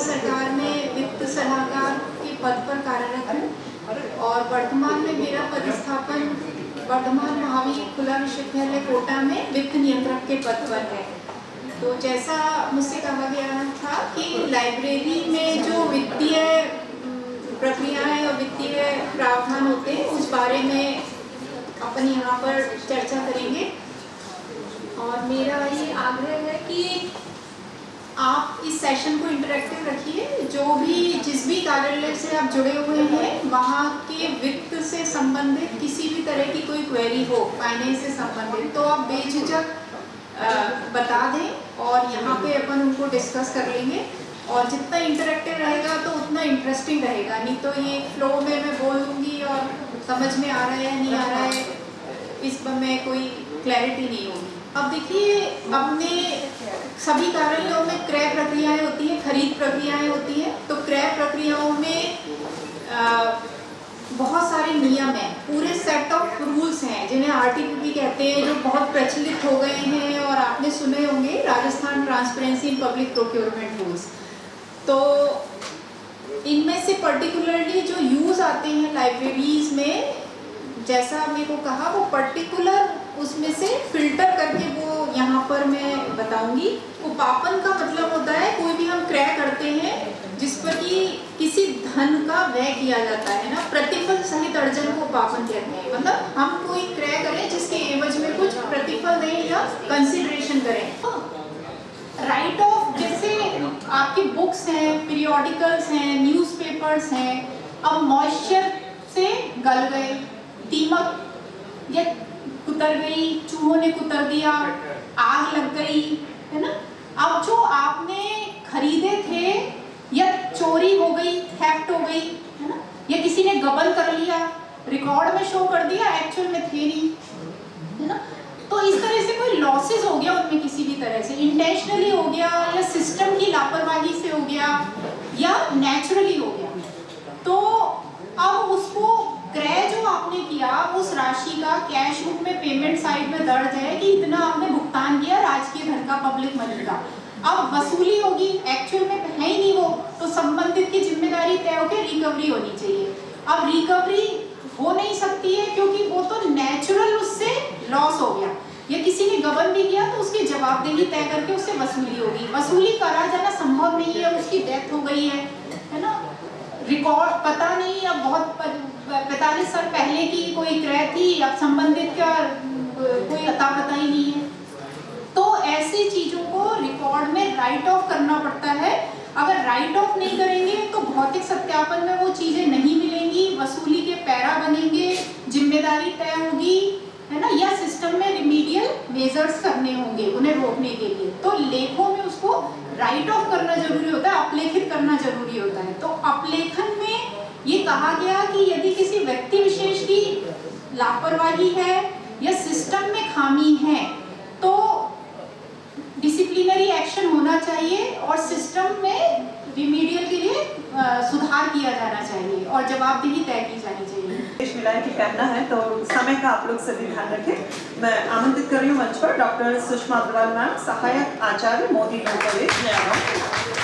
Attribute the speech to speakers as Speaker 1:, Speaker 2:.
Speaker 1: सरकार में वित्त सलाहकार के पद पर कार्यरत हूँ और वर्तमान में मेरा पदस्थापन वर्धमान महावीर खुला विश्वविद्यालय कोटा में वित्त नियंत्रक के पद पर है। तो जैसा मुझसे कहा गया था कि लाइब्रेरी में जो वित्तीय प्रक्रियाएं और वित्तीय प्रावधान होते हैं उस बारे में अपन यहाँ पर चर्चा करेंगे। और मेरा ये आग्रह है कि आप इस सेशन को इंटरेक्टिव रखिए। जो भी जिस भी कार्यालय से आप जुड़े हुए हैं वहाँ के वित्त से संबंधित किसी भी तरह की कोई क्वेरी हो फाइनेंस से संबंधित तो आप बेझिझक बता दें और यहाँ पे अपन उनको डिस्कस कर लेंगे। और जितना इंटरेक्टिव रहेगा तो उतना इंटरेस्टिंग रहेगा, नहीं तो ये फ्लो में मैं बोल दूँगी और समझ में आ रहा है नहीं आ रहा है इस पर में कोई क्लैरिटी नहीं होगी। अब देखिए, अपने सभी कार्यालयों में क्रय प्रक्रियाएं होती हैं, खरीद प्रक्रियाएं होती हैं। तो क्रय प्रक्रियाओं में बहुत सारे नियम हैं, पूरे सेट ऑफ रूल्स हैं जिन्हें आरटीपीपी कहते हैं, जो बहुत प्रचलित हो गए हैं और आपने सुने होंगे, Rajasthan transparency in public procurement rules. तो इनमें से पर्टिकुलरली जो यूज आते हैं लाइब्रेरीज में, जैसा मेरे को कहा, वो पर्टिकुलर उसमें से फिल्टर करके वो यहाँ पर मैं बताऊंगी। उपापन का मतलब होता है कोई भी हम क्रय करते हैं जिस पर कि किसी धन का व्यय किया जाता है ना, प्रतिफल सहित अर्जन को उपापन कहते हैं। मतलब हम कोई क्रय करें जिसके एवज में कुछ प्रतिफल दें या कंसिडरेशन करें। राइट ऑफ, जैसे आपकी बुक्स हैं, पीरियोडिकल्स हैं, न्यूज़पेपर्स हैं, अब मॉइस्चर से गल गए, दीमक या कुतर गई, चूहों ने कुतर दिया, आग लग गई, है ना। अब जो आपने खरीदे थे या चोरी हो गई, थेफ्ट हो गई, है ना, या किसी ने गबन कर लिया, रिकॉर्ड में शो कर दिया, एक्चुअल में थे नहीं, है ना। तो इस तरह से कोई लॉसेस हो गया उनमें, किसी भी तरह से इंटेंशनली हो गया या सिस्टम की लापरवाही से हो गया या नेचुरली हो गया, तो अब उसको क्रय जो आपने किया उस राशि का कैश बुक में पेमेंट साइड में दर्ज है कि इतना आपने भुगतान किया राजकीय धन का, पब्लिक मनी का। अब वसूली होगी, एक्चुअल में है ही नहीं वो, तो संबंधित की जिम्मेदारी तय होकर रिकवरी होनी चाहिए। अब रिकवरी हो नहीं सकती है क्योंकि वो तो नेचुरल उससे लॉस हो गया, या किसी ने गबन भी किया तो उसकी जवाबदेही तय करके उससे वसूली होगी। वसूली करा जाना संभव नहीं है, उसकी डेथ हो गई है ना, रिकॉर्ड पता नहीं, अब बहुत 45 साल पहले की कोई क्रय थी, अब संबंधित का कोई अता पता ही नहीं है। तो ऐसी चीजों को रिकॉर्ड में राइट ऑफ करना पड़ता है। अगर राइट ऑफ नहीं करेंगे तो भौतिक सत्यापन में वो चीजें नहीं मिलेंगी, वसूली के पैरा बनेंगे, जिम्मेदारी तय होगी, है ना, या सिस्टम में रिमीडियल मेजर्स करने होंगे उन्हें रोकने के लिए। तो लेखों में उसको राइट ऑफ करना जरूरी होता है, अपलेखित करना जरूरी होता है। तो अपलेखन में ये कहा गया कि यदि किसी व्यक्ति विशेष की लापरवाही है या सिस्टम में खामी है तो डिसिप्लिनरी एक्शन होना चाहिए और सिस्टम में रिमीडियल के लिए सुधार किया जाना चाहिए और जवाबदेही तय की जानी चाहिए।
Speaker 2: विलायत की कहना है तो समय का आप लोग सभी ध्यान रखें। मैं आमंत्रित कर रही हूँ मंच पर डॉक्टर सुषमा अग्रवाल मैम, सहायक आचार्य, मोदी लॉ कॉलेज, नया गाँव।